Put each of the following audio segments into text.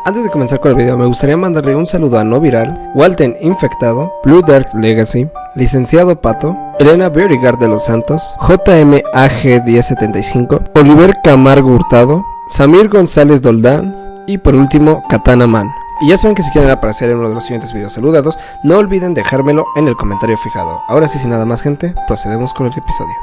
Antes de comenzar con el video me gustaría mandarle un saludo a No Viral, Walten Infectado, Blue Dark Legacy, Licenciado Pato, Elena Beauregard de los Santos, JMAG1075, Oliver Camargo Hurtado, Samir González Doldán y por último Katana Man. Y ya saben que si quieren aparecer en uno de los siguientes videos saludados, no olviden dejármelo en el comentario fijado. Ahora sí, sin nada más gente, procedemos con el episodio.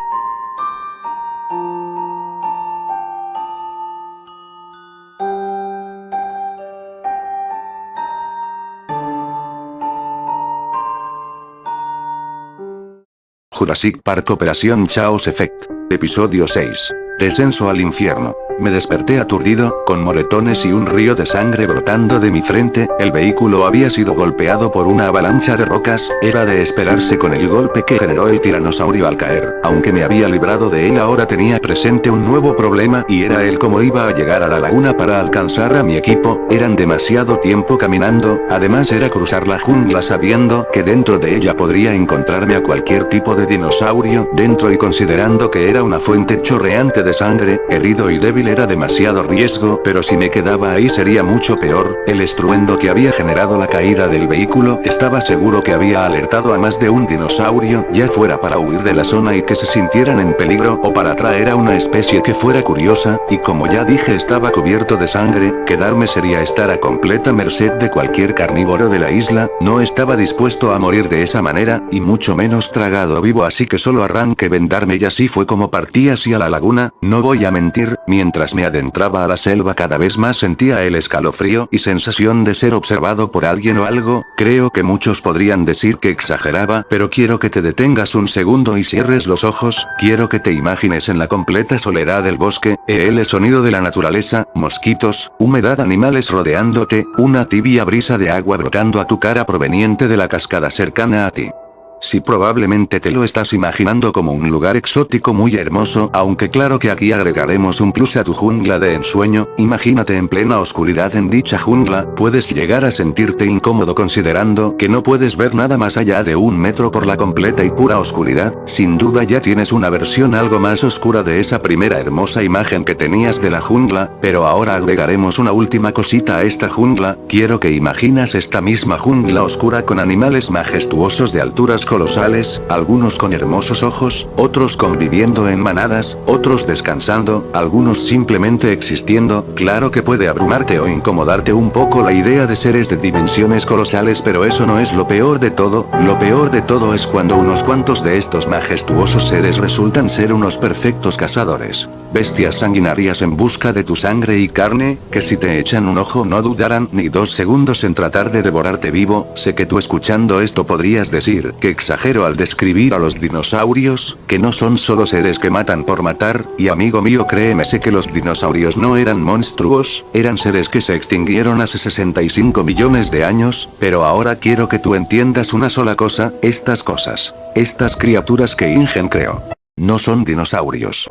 Jurassic Park Operación Chaos Effect. Episodio 6. Descenso al infierno. Me desperté aturdido, con moretones y un río de sangre brotando de mi frente. El vehículo había sido golpeado por una avalancha de rocas. Era de esperarse con el golpe que generó el tiranosaurio al caer. Aunque me había librado de él, ahora tenía presente un nuevo problema, y era el cómo iba a llegar a la laguna para alcanzar a mi equipo. Eran demasiado tiempo caminando, además era cruzar la jungla sabiendo que dentro de ella podría encontrarme a cualquier tipo de dinosaurio dentro, y considerando que era una fuente chorreante de sangre, herido y débil era demasiado riesgo, pero si me quedaba ahí sería mucho peor. El estruendo que había generado la caída del vehículo, estaba seguro que había alertado a más de un dinosaurio, ya fuera para huir de la zona y que se sintieran en peligro, o para atraer a una especie que fuera curiosa, y como ya dije estaba cubierto de sangre. Quedarme sería estar a completa merced de cualquier carnívoro de la isla. No estaba dispuesto a morir de esa manera, y mucho menos tragado vivo, así que solo arranqué vendarme y así fue como partí hacia la laguna. No voy a mentir, mientras me adentraba a la selva cada vez más sentía el escalofrío y sensación de ser observado por alguien o algo. Creo que muchos podrían decir que exageraba, pero quiero que te detengas un segundo y cierres los ojos. Quiero que te imagines en la completa soledad del bosque, el sonido de la naturaleza, mosquitos, humedad, animales rodeándote, una tibia brisa de agua brotando a tu cara proveniente de la cascada cercana a ti. Si probablemente te lo estás imaginando como un lugar exótico muy hermoso, aunque claro que aquí agregaremos un plus a tu jungla de ensueño. Imagínate en plena oscuridad en dicha jungla. Puedes llegar a sentirte incómodo considerando que no puedes ver nada más allá de 1 metro por la completa y pura oscuridad. Sin duda ya tienes una versión algo más oscura de esa primera hermosa imagen que tenías de la jungla, pero ahora agregaremos una última cosita a esta jungla. Quiero que imaginas esta misma jungla oscura con animales majestuosos de alturas colosales, algunos con hermosos ojos, otros conviviendo en manadas, otros descansando, algunos simplemente existiendo. Claro que puede abrumarte o incomodarte un poco la idea de seres de dimensiones colosales, pero eso no es lo peor de todo. Lo peor de todo es cuando unos cuantos de estos majestuosos seres resultan ser unos perfectos cazadores. Bestias sanguinarias en busca de tu sangre y carne, que si te echan un ojo no dudarán ni 2 segundos en tratar de devorarte vivo. Sé que tú escuchando esto podrías decir que exagero al describir a los dinosaurios, que no son solo seres que matan por matar, y amigo mío créeme, sé que los dinosaurios no eran monstruos, eran seres que se extinguieron hace 65 millones de años, pero ahora quiero que tú entiendas una sola cosa, estas criaturas que Ingen creó, no son dinosaurios.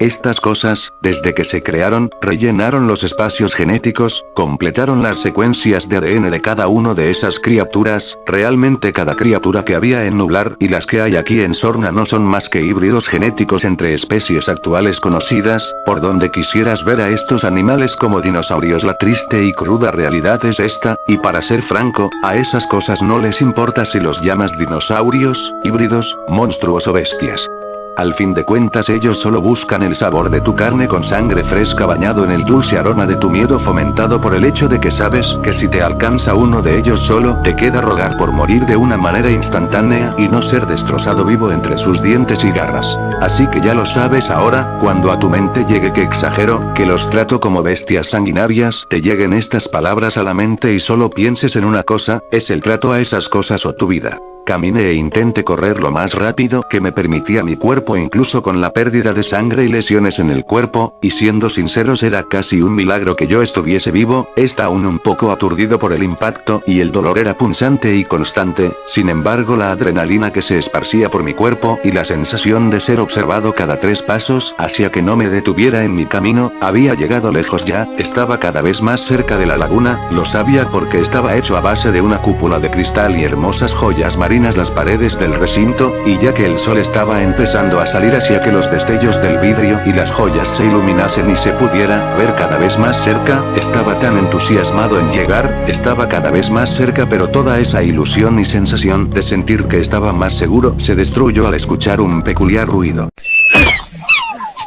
Estas cosas, desde que se crearon, rellenaron los espacios genéticos, completaron las secuencias de ADN de cada uno de esas criaturas. Realmente cada criatura que había en Nublar y las que hay aquí en Sorna no son más que híbridos genéticos entre especies actuales conocidas. Por donde quisieras ver a estos animales como dinosaurios, la triste y cruda realidad es esta, y para ser franco, a esas cosas no les importa si los llamas dinosaurios, híbridos, monstruos o bestias. Al fin de cuentas ellos solo buscan el sabor de tu carne con sangre fresca bañado en el dulce aroma de tu miedo fomentado por el hecho de que sabes que si te alcanza uno de ellos solo te queda rogar por morir de una manera instantánea y no ser destrozado vivo entre sus dientes y garras. Así que ya lo sabes ahora, cuando a tu mente llegue que exagero, que los trato como bestias sanguinarias, te lleguen estas palabras a la mente y solo pienses en una cosa, es el trato a esas cosas o tu vida. Caminé e intenté correr lo más rápido que me permitía mi cuerpo, incluso con la pérdida de sangre y lesiones en el cuerpo, y siendo sinceros era casi un milagro que yo estuviese vivo. Estaba aún un poco aturdido por el impacto y el dolor era punzante y constante. Sin embargo, la adrenalina que se esparcía por mi cuerpo y la sensación de ser observado cada 3 pasos hacía que no me detuviera en mi camino. Había llegado lejos ya, estaba cada vez más cerca de la laguna. Lo sabía porque estaba hecho a base de una cúpula de cristal y hermosas joyas marinas marinas las paredes del recinto, y ya que el sol estaba empezando a salir hacia que los destellos del vidrio y las joyas se iluminasen y se pudiera ver cada vez más cerca, estaba tan entusiasmado en llegar, estaba cada vez más cerca, pero toda esa ilusión y sensación de sentir que estaba más seguro se destruyó al escuchar un peculiar ruido.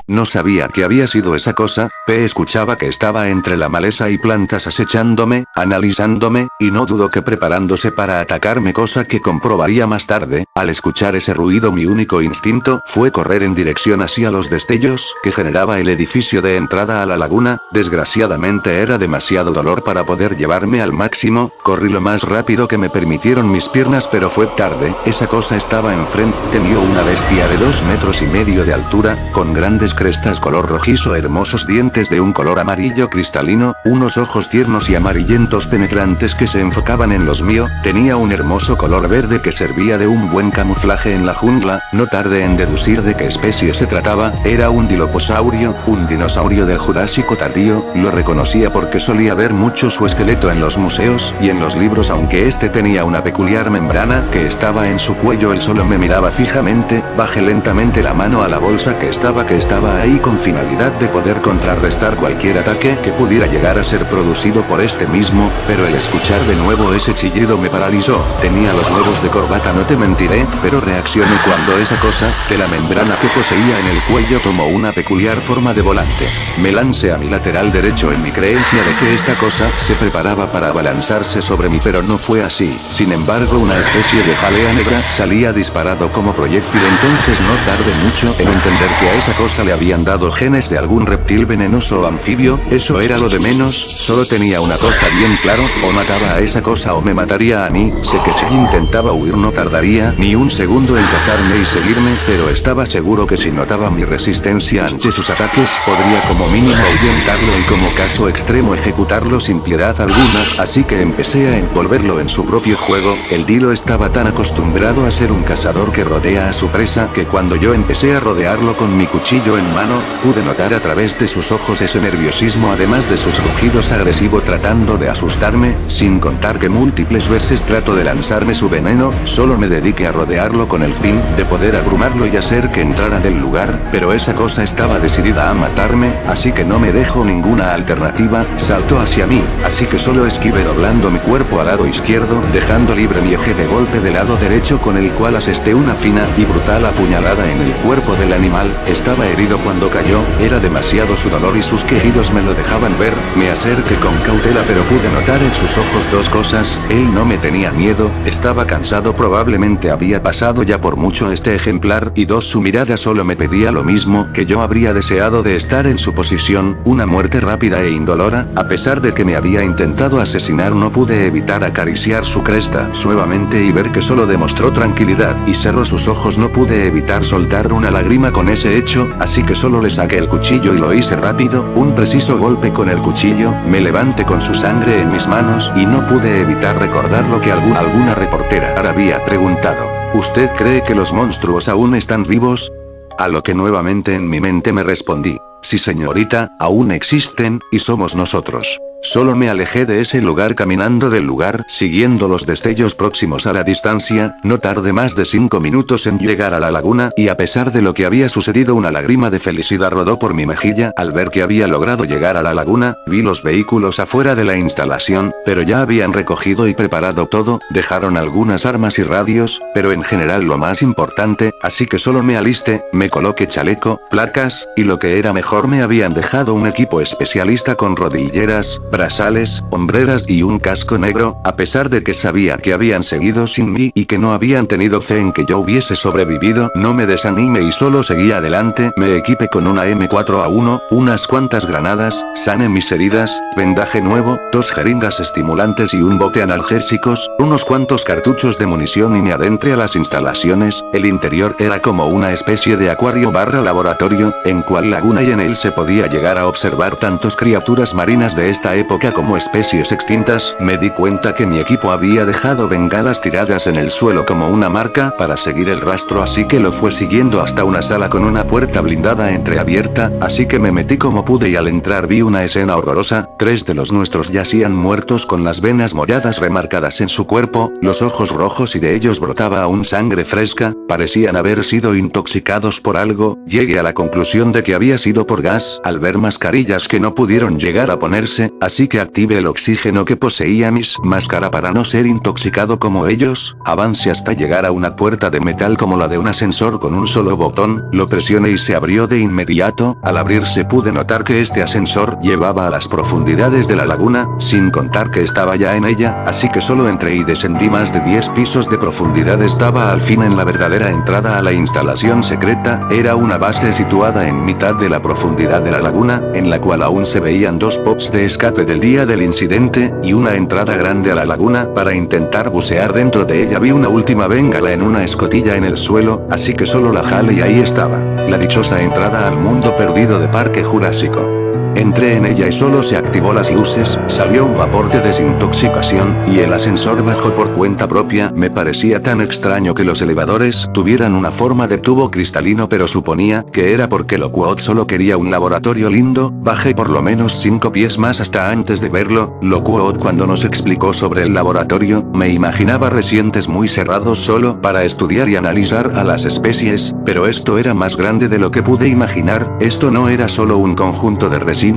No sabía qué había sido esa cosa, pero escuchaba que estaba entre la maleza y plantas acechándome, analizándome, y no dudo que preparándose para atacarme, cosa que comprobaría más tarde. Al escuchar ese ruido mi único instinto fue correr en dirección hacia los destellos que generaba el edificio de entrada a la laguna. Desgraciadamente era demasiado dolor para poder llevarme al máximo, corrí lo más rápido que me permitieron mis piernas, pero fue tarde. Esa cosa estaba enfrente mío, una bestia de 2,5 metros de altura, con grandes crestas color rojizo, hermosos dientes de un color amarillo cristalino, unos ojos tiernos y amarillentos penetrantes que se enfocaban en los míos, tenía un hermoso color verde que servía de un buen camuflaje en la jungla. No tardé en deducir de qué especie se trataba, era un diloposaurio, un dinosaurio del Jurásico tardío. Lo reconocía porque solía ver mucho su esqueleto en los museos y en los libros, aunque este tenía una peculiar membrana que estaba en su cuello. Él solo me miraba fijamente, bajé lentamente la mano a la bolsa que estaba ahí con finalidad de poder contrarrestar cualquier ataque que pudiera llegar a ser producido por este mismo, pero el escuchar de nuevo ese chillido me paralizó. Tenía los nudos de corbata, no te mentiré, pero reaccioné cuando esa cosa, de la membrana que poseía en el cuello, tomó una peculiar forma de volante. Me lancé a mi lateral derecho en mi creencia de que esta cosa se preparaba para abalanzarse sobre mí, pero no fue así. Sin embargo, una especie de jalea negra salía disparado como proyectil. Entonces no tardé mucho en entender que a esa cosa le habían dado genes de algún reptil venenoso o anfibio. Eso era lo de menos, solo tenía una cosa bien claro: o mataba a esa cosa o me mataría a mí. Sé que si intentaba huir no tardaría ni un segundo en cazarme y seguirme, pero estaba seguro que si notaba mi resistencia ante sus ataques, podría como mínimo ahuyentarlo y como caso extremo ejecutarlo sin piedad alguna, así que empecé a envolverlo en su propio juego. El dilo estaba tan acostumbrado a ser un cazador que rodea a su presa que cuando yo empecé a rodearlo con mi cuchillo en mano, pude notar a través de sus ojos ese nerviosismo, además de sus rugidos agresivos tratando de asustarme, sin contar que múltiples veces trató de lanzarme su veneno. Solo me dediqué a rodearlo con el fin de poder abrumarlo y hacer que entrara del lugar, pero esa cosa estaba decidida a matarme, así que no me dejó ninguna alternativa. Saltó hacia mí, así que solo esquivé doblando mi cuerpo al lado izquierdo, dejando libre mi eje de golpe del lado derecho, con el cual asesté una fina y brutal apuñalada en el cuerpo del animal. Estaba herido cuando cayó, era demasiado su dolor y sus quejidos me lo dejaban ver. Me acerqué con cautela, pero pude notar en sus ojos dos cosas: él no me tenía miedo, estaba cansado, probablemente había pasado ya por mucho este ejemplar, y dos, su mirada solo me pedía lo mismo que yo habría deseado, de estar en su posición, una muerte rápida e indolora. A pesar de que me había intentado asesinar, no pude evitar acariciar su cresta suavemente y ver que solo demostró tranquilidad y cerró sus ojos. No pude evitar soltar una lágrima con ese hecho, así que solo le saqué el cuchillo y lo hice rápido, un preciso golpe con el cuchillo. Me levanté con su sangre en mis manos y no pude evitar recordar lo que alguna reportera había preguntado: ¿usted cree que los monstruos aún están vivos? A lo que nuevamente en mi mente me respondí: sí señorita, aún existen, y somos nosotros. Solo me alejé de ese lugar caminando del lugar, siguiendo los destellos próximos a la distancia. No tardé más de 5 minutos en llegar a la laguna, y a pesar de lo que había sucedido, una lágrima de felicidad rodó por mi mejilla al ver que había logrado llegar a la laguna. Vi los vehículos afuera de la instalación, pero ya habían recogido y preparado todo. Dejaron algunas armas y radios, pero en general lo más importante, así que solo me alisté, me coloqué chaleco, placas, y lo que era mejor, me habían dejado un equipo especialista con rodilleras, brazales, hombreras y un casco negro. A pesar de que sabía que habían seguido sin mí y que no habían tenido fe en que yo hubiese sobrevivido, no me desanimé y solo seguí adelante. Me equipé con una M4A1, unas cuantas granadas, sané mis heridas, vendaje nuevo, 2 jeringas estimulantes y un bote analgésicos, unos cuantos cartuchos de munición, y me adentré a las instalaciones. El interior era como una especie de acuario barra laboratorio, en cual laguna, y en él se podía llegar a observar tantos criaturas marinas de esta época como especies extintas, me di cuenta que mi equipo había dejado bengalas tiradas en el suelo como una marca para seguir el rastro, así que lo fue siguiendo hasta una sala con una puerta blindada entreabierta, así que me metí como pude y al entrar vi una escena horrorosa. 3 de los nuestros yacían muertos con las venas moradas remarcadas en su cuerpo, los ojos rojos y de ellos brotaba aún sangre fresca, parecían haber sido intoxicados por algo. Llegué a la conclusión de que había sido por gas, al ver mascarillas que no pudieron llegar a ponerse, así que activé el oxígeno que poseía mi máscara para no ser intoxicado como ellos. Avancé hasta llegar a una puerta de metal como la de un ascensor con un solo botón, lo presioné y se abrió de inmediato. Al abrirse pude notar que este ascensor llevaba a las profundidades de la laguna, sin contar que estaba ya en ella, así que solo entré y descendí más de 10 pisos de profundidad. Estaba al fin en la verdadera entrada a la instalación secreta. Era una base situada en mitad de la profundidad de la laguna, en la cual aún se veían 2 pods de escape del día del incidente, y una entrada grande a la laguna. Para intentar bucear dentro de ella vi una última bengala en una escotilla en el suelo, así que solo la jalé y ahí estaba. La dichosa entrada al mundo perdido de Parque Jurásico. Entré en ella y solo se activó las luces, salió un vapor de desintoxicación, y el ascensor bajó por cuenta propia. Me parecía tan extraño que los elevadores tuvieran una forma de tubo cristalino, pero suponía que era porque Lockwood solo quería un laboratorio lindo. Bajé por lo menos 5 pies más hasta antes de verlo. Lockwood cuando nos explicó sobre el laboratorio, me imaginaba recintos muy cerrados solo para estudiar y analizar a las especies, pero esto era más grande de lo que pude imaginar. Esto no era solo un conjunto de recintos,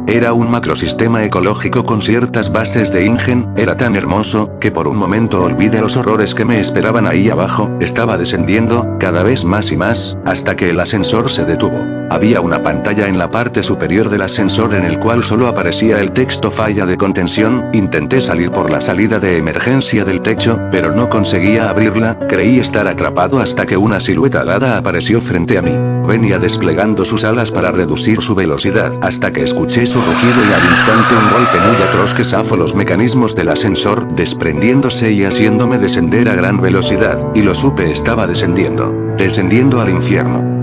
era un macrosistema ecológico con ciertas bases de InGen. Era tan hermoso, que por un momento olvidé los horrores que me esperaban ahí abajo. Estaba descendiendo, cada vez más y más, hasta que el ascensor se detuvo. Había una pantalla en la parte superior del ascensor en el cual solo aparecía el texto falla de contención. Intenté salir por la salida de emergencia del techo, pero no conseguía abrirla. Creí estar atrapado hasta que una silueta alada apareció frente a mí. Venía desplegando sus alas para reducir su velocidad, hasta que escuché su rugido y al instante un golpe muy atroz que zafó los mecanismos del ascensor, desprendiéndose y haciéndome descender a gran velocidad, y lo supe, estaba descendiendo al infierno.